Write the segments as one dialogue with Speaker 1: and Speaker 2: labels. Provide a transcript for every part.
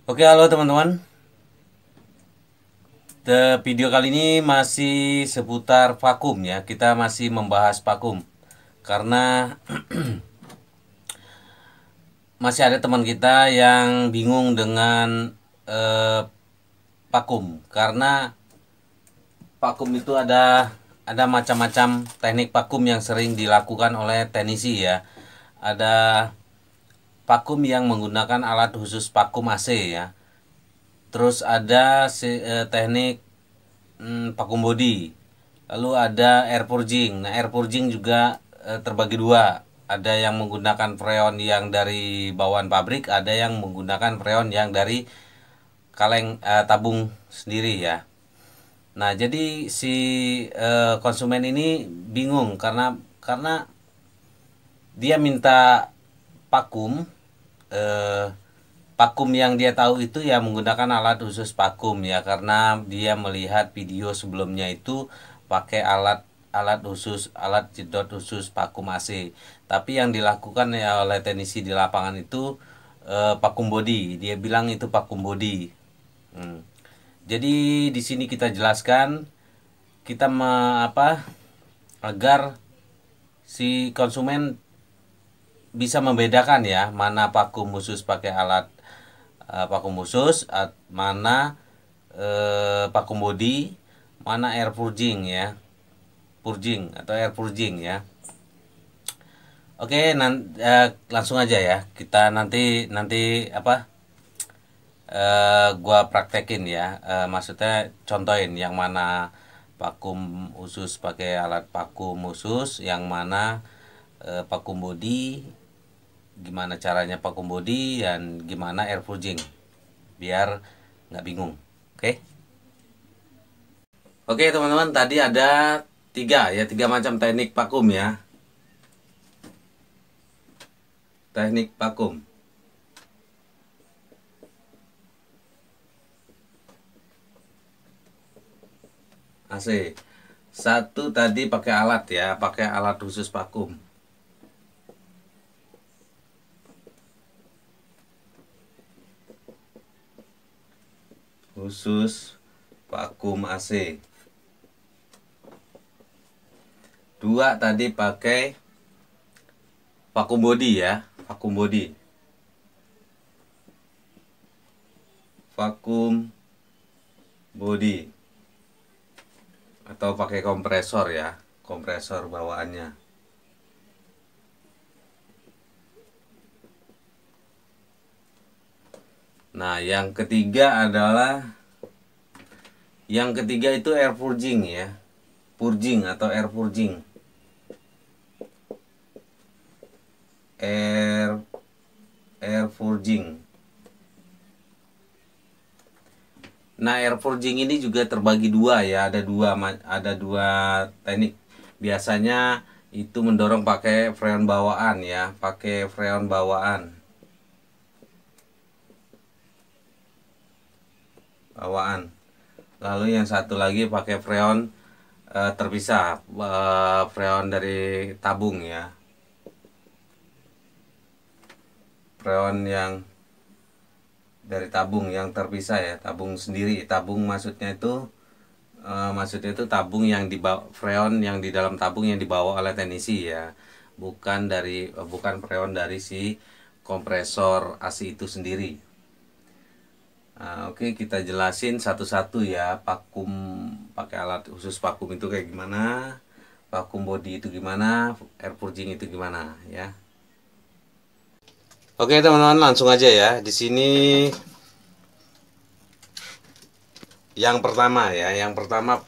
Speaker 1: Oke, halo teman-teman. Video kali ini masih seputar vakum ya. Kita masih membahas vakum. Karena masih ada teman kita yang bingung dengan eh, vakum. Karena vakum itu ada macam-macam teknik vakum yang sering dilakukan oleh teknisi ya. Ada vakum yang menggunakan alat khusus vakum AC ya. Terus ada teknik vacuum body. Lalu ada air purging. Nah, air purging juga terbagi dua. Ada yang menggunakan freon yang dari bawaan pabrik, ada yang menggunakan freon yang dari kaleng tabung sendiri ya. Nah, jadi si konsumen ini bingung karena dia minta vakum eh, vakum yang dia tahu itu ya menggunakan alat khusus vakum ya, karena dia melihat video sebelumnya itu pakai alat alat khusus, alat jedot khusus vakum AC. Tapi yang dilakukan ya oleh teknisi di lapangan itu vakum body. Dia bilang itu vakum body. Hmm. Jadi di sini kita jelaskan kita agar si konsumen bisa membedakan ya mana vakum khusus pakai alat vakum khusus, mana vakum body, mana air purging ya, purging atau air purging ya. Oke, langsung aja ya, kita nanti nanti gua praktekin ya. Maksudnya contohin yang mana vakum khusus pakai alat vakum khusus, yang mana vakum body, gimana caranya vakum body, dan gimana air purging, biar nggak bingung. Oke. Oke teman-teman, tadi ada tiga macam teknik vakum ya. Teknik vakum AC. Satu tadi pakai alat ya, pakai alat khusus vakum. Khusus vakum AC. Dua tadi pakai vakum body ya, vakum body. Vakum body atau pakai kompresor ya, kompresor bawaannya. Nah, yang ketiga itu air purging ya, purging atau air purging. Air purging. Nah, air purging ini juga terbagi dua ya, ada dua teknik. Biasanya itu mendorong pakai freon bawaan ya, pakai freon bawaan. Lalu yang satu lagi pakai freon terpisah, freon dari tabung ya. Freon yang dari tabung yang terpisah ya, tabung sendiri. Tabung maksudnya itu tabung yang dibawa, freon yang di dalam tabung yang dibawa oleh teknisi ya, bukan freon dari si kompresor AC itu sendiri. Nah, oke, kita jelasin satu-satu ya, vakum pakai alat khusus vakum itu kayak gimana, vakum body itu gimana, air purging itu gimana ya. Oke teman-teman, langsung aja ya. Di sini yang pertama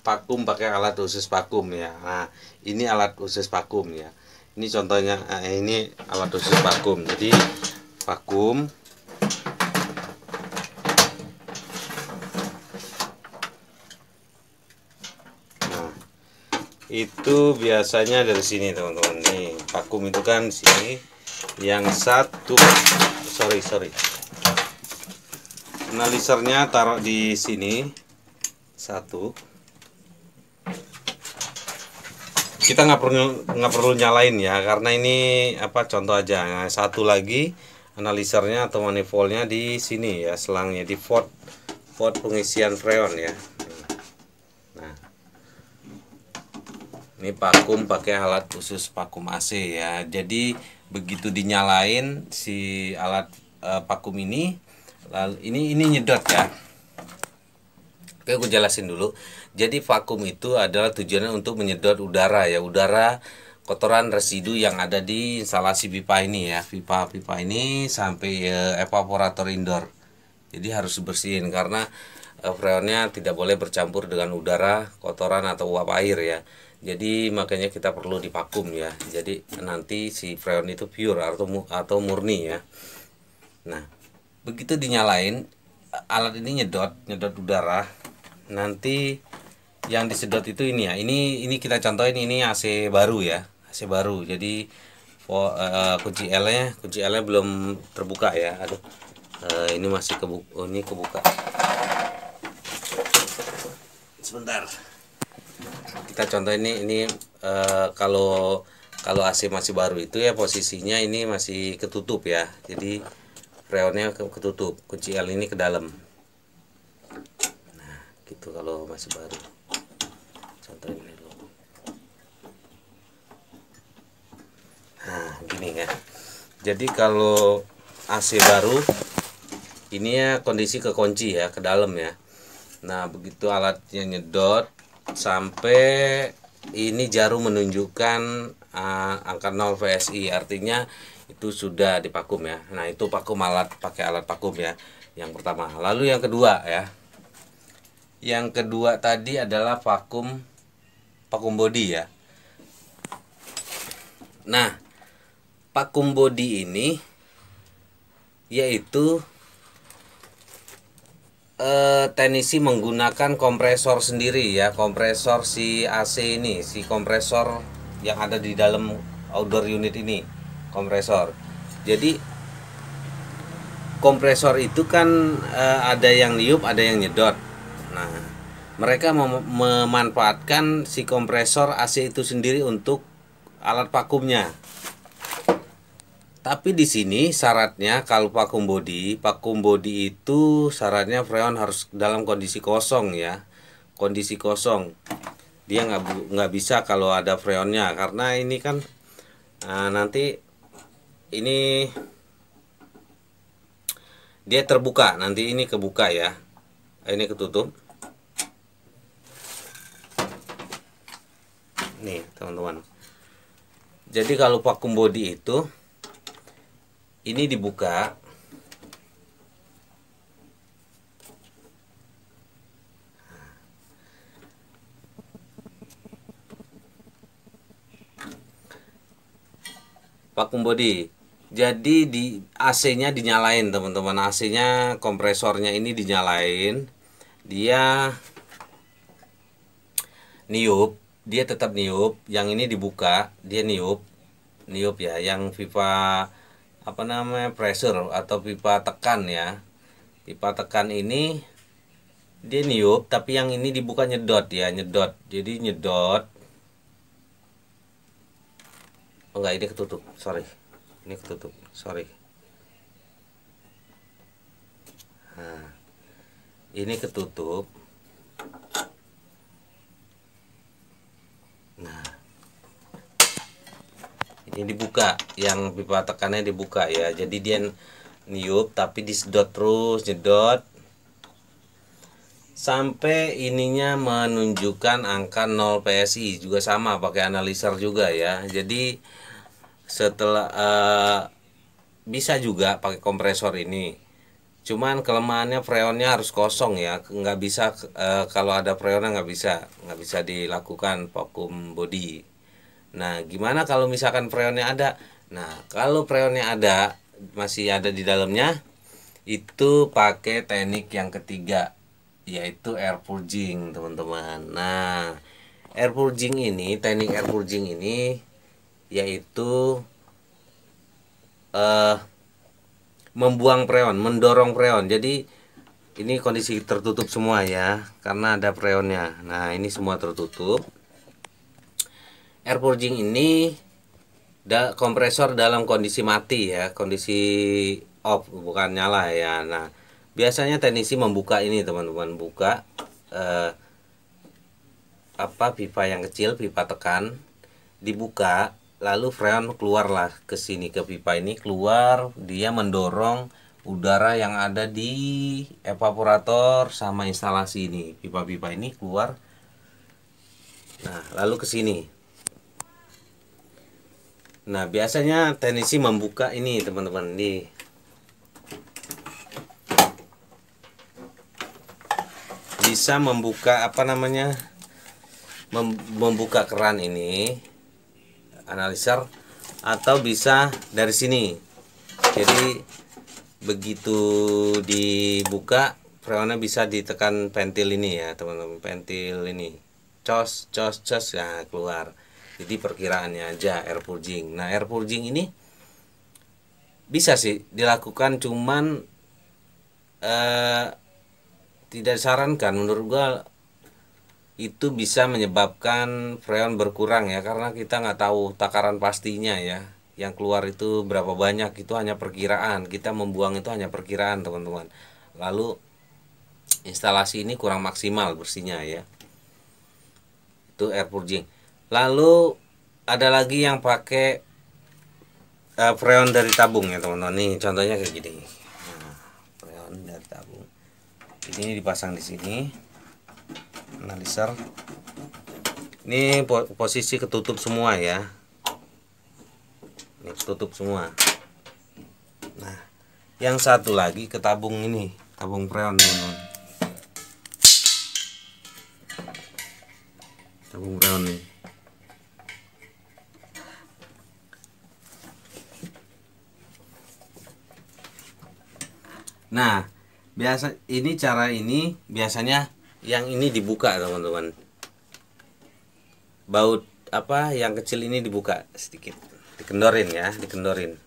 Speaker 1: vakum pakai alat khusus vakum ya. Nah, ini alat khusus vakum ya. Ini contohnya, ini alat khusus vakum. Jadi vakum itu biasanya dari sini teman-teman. Nih vakum itu kan di sini. Yang satu, sorry, analisernya taruh di sini satu. Kita nggak perlu nyalain ya, karena ini contoh aja. Nah, satu lagi analisernya atau manifoldnya di sini ya, selangnya di port pengisian freon ya. Nah, ini vakum pakai alat khusus vakum AC ya. Jadi begitu dinyalain si alat vakum ini, lalu ini nyedot ya. Oke, aku jelasin dulu. Jadi vakum itu adalah tujuannya untuk menyedot udara ya, udara kotoran residu yang ada di instalasi pipa ini ya, pipa ini sampai evaporator indoor. Jadi harus dibersihin karena freonnya tidak boleh bercampur dengan udara, kotoran atau uap air ya. Jadi makanya kita perlu divakum ya. Jadi nanti si freon itu pure atau murni ya. Nah, begitu dinyalain alat ini nyedot udara. Nanti yang disedot itu ini ya. Ini kita contohin, ini AC baru ya. AC baru. Jadi kunci L-nya belum terbuka ya. Aduh. Ini masih kebuka. Sebentar. Kita contoh ini kalau AC masih baru itu ya posisinya ini masih ketutup ya. Jadi freonnya ketutup. Kunci L ini ke dalam. Gitu kalau masih baru. Contoh ini dulu. Nah, gini ya. Jadi kalau AC baru ini ya kondisi kekunci ya, ke dalam ya. Nah, begitu alatnya nyedot sampai ini jarum menunjukkan angka 0 PSI, artinya itu sudah divakum ya. Nah, itu vakum pakai alat vakum ya. Yang pertama. Lalu yang kedua ya. Yang kedua tadi adalah vakum body ya. Nah, vakum body ini yaitu teknisi menggunakan kompresor sendiri ya, kompresor si AC ini, si kompresor yang ada di dalam outdoor unit ini, kompresor. Jadi kompresor itu kan ada yang niup, ada yang nyedot. Nah, mereka memanfaatkan si kompresor AC itu sendiri untuk alat vakumnya. Tapi di sini syaratnya kalau vakum body itu syaratnya freon harus dalam kondisi kosong ya, kondisi kosong. Dia nggak bisa kalau ada freonnya, karena ini kan nanti ini dia terbuka, nanti ini kebuka ya, ini ketutup. Nih teman-teman, jadi kalau vakum body itu ini dibuka, vakum body. Jadi di AC-nya dinyalain teman-teman, AC-nya kompresornya ini dinyalain, dia niup, dia tetap niup. Yang ini dibuka, dia niup ya, yang pipa apa namanya, pressure atau pipa tekan ya. Pipa tekan ini dia niup, tapi yang ini dibuka nyedot ya, nyedot. Jadi nyedot. Oh enggak, ini ketutup, sorry. Ini ketutup, sorry. Nah, ini ketutup. Nah, ini dibuka, yang pipa tekannya dibuka ya. Jadi dia niup tapi disedot terus, nyedot sampai ininya menunjukkan angka 0 PSI, juga sama pakai analiser juga ya. Jadi setelah bisa juga pakai kompresor ini. Cuman kelemahannya freonnya harus kosong ya, nggak bisa kalau ada freonnya nggak bisa dilakukan vakum body. Nah, gimana kalau misalkan freonnya ada? Nah, kalau freonnya ada, masih ada di dalamnya, itu pakai teknik yang ketiga, yaitu air purging, teman-teman. Nah, teknik air purging ini yaitu membuang freon, mendorong freon. Jadi ini kondisi tertutup semua ya, karena ada freonnya. Nah, ini semua tertutup. Air purging ini kompresor dalam kondisi mati ya, kondisi off bukan nyala ya. Nah, biasanya teknisi membuka ini teman-teman, buka pipa yang kecil, pipa tekan dibuka, lalu freon keluarlah ke sini, ke pipa ini keluar, dia mendorong udara yang ada di evaporator sama instalasi ini, pipa-pipa ini keluar. Nah, lalu ke sini. Nah, biasanya teknisi membuka ini teman-teman, nih. Bisa membuka membuka keran ini, analiser, atau bisa dari sini. Jadi begitu dibuka, freonnya bisa ditekan pentil ini ya teman-teman, pentil ini, cos ya keluar. Jadi perkiraannya aja air purging. Nah, air purging ini bisa sih dilakukan, cuman tidak disarankan menurut gua. Itu bisa menyebabkan freon berkurang ya, karena kita nggak tahu takaran pastinya ya, yang keluar itu berapa banyak, itu hanya perkiraan, kita membuang itu hanya perkiraan teman-teman. Lalu instalasi ini kurang maksimal bersihnya ya, itu air purging. Lalu ada lagi yang pakai freon dari tabung ya teman-teman. Nih contohnya kayak gini. Nah, freon dari tabung ini dipasang di sini, analiser. Ini posisi ketutup semua ya, ini ketutup semua. Nah, yang satu lagi ke tabung ini, tabung freon teman-teman, tabung freon nih. Nah, cara ini biasanya yang ini dibuka teman-teman, baut yang kecil ini dibuka sedikit, dikendorin ya, dikendorin.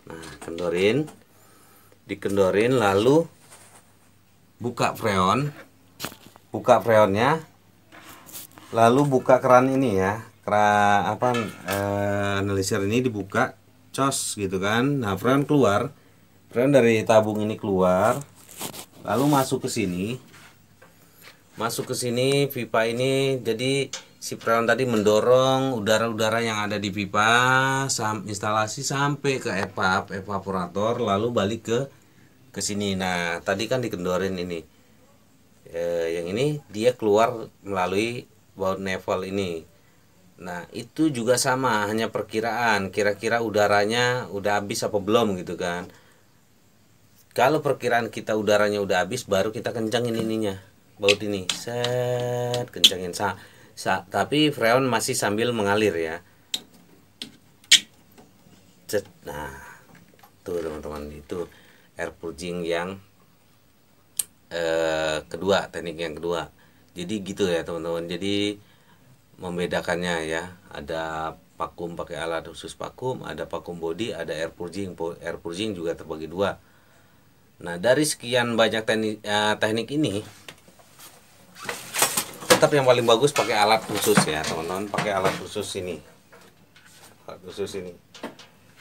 Speaker 1: Nah, dikendorin, lalu buka freonnya, lalu buka keran ini ya, keran analiser ini dibuka, cos gitu kan. Nah, freon dari tabung ini keluar, lalu masuk ke sini pipa ini. Jadi si freon tadi mendorong udara-udara yang ada di pipa instalasi sampai ke evaporator, lalu balik ke sini. Nah, tadi kan dikendorin ini, yang ini dia keluar melalui baut nevel ini. Nah, itu juga sama, hanya perkiraan, kira-kira udaranya udah habis apa belum gitu kan. Kalau perkiraan kita udaranya udah habis, baru kita kencangin ininya, baut ini, set, kencangin tapi freon masih sambil mengalir ya. Set. Nah, tuh teman-teman, itu air purging yang kedua, teknik yang kedua. Jadi gitu ya teman-teman, jadi membedakannya ya, ada vakum pakai alat khusus vakum, ada vakum body, ada air purging. Air purging juga terbagi dua. Nah, dari sekian banyak teknik ini, tetap yang paling bagus pakai alat khusus ya teman-teman, pakai alat khusus ini.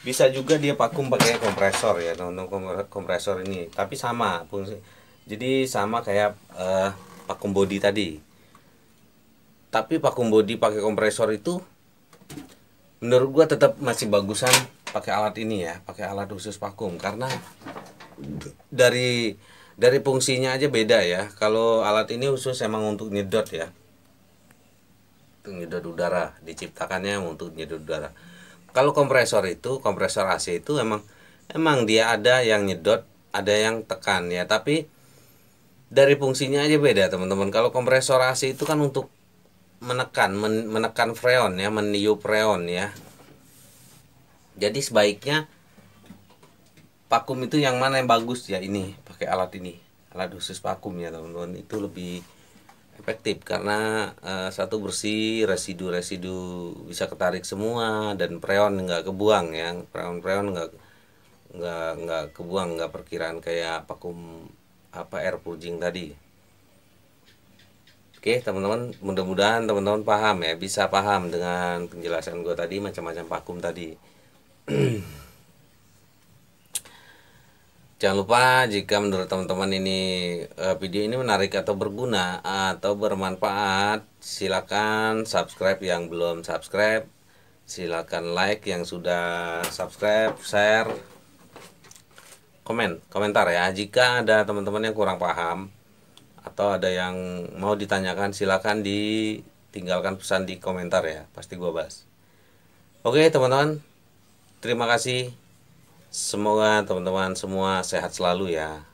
Speaker 1: Bisa juga dia vakum pakai kompresor ya teman-teman, kompresor ini, tapi sama fungsi. Jadi sama kayak vakum body tadi. Tapi vakum body pakai kompresor itu menurut gua tetap masih bagusan pakai alat ini ya, pakai alat khusus vakum, karena dari fungsinya aja beda ya. Kalau alat ini khusus emang untuk nyedot ya, untuk nyedot udara, diciptakannya untuk nyedot udara. Kalau kompresor AC itu emang dia ada yang nyedot, ada yang tekan ya, tapi dari fungsinya aja beda teman-teman. Kalau kompresor AC itu kan untuk menekan freon ya, meniup freon ya. Jadi sebaiknya vakum itu yang mana yang bagus ya, ini pakai alat ini, alat khusus vakum ya teman-teman, itu lebih efektif karena satu bersih, residu bisa ketarik semua, dan freon nggak kebuang ya, freon nggak kebuang, nggak perkiraan kayak vakum air purging tadi. Oke teman-teman, mudah-mudahan teman-teman paham ya, bisa paham dengan penjelasan gue tadi macam-macam vakum tadi. Jangan lupa jika menurut teman-teman ini video ini menarik atau berguna atau bermanfaat, silakan subscribe yang belum subscribe, silakan like yang sudah subscribe, share, komentar ya. Jika ada teman-teman yang kurang paham atau ada yang mau ditanyakan, silakan ditinggalkan pesan di komentar ya, pasti gue bahas. Oke teman-teman, terima kasih. Semoga teman-teman semua sehat selalu ya.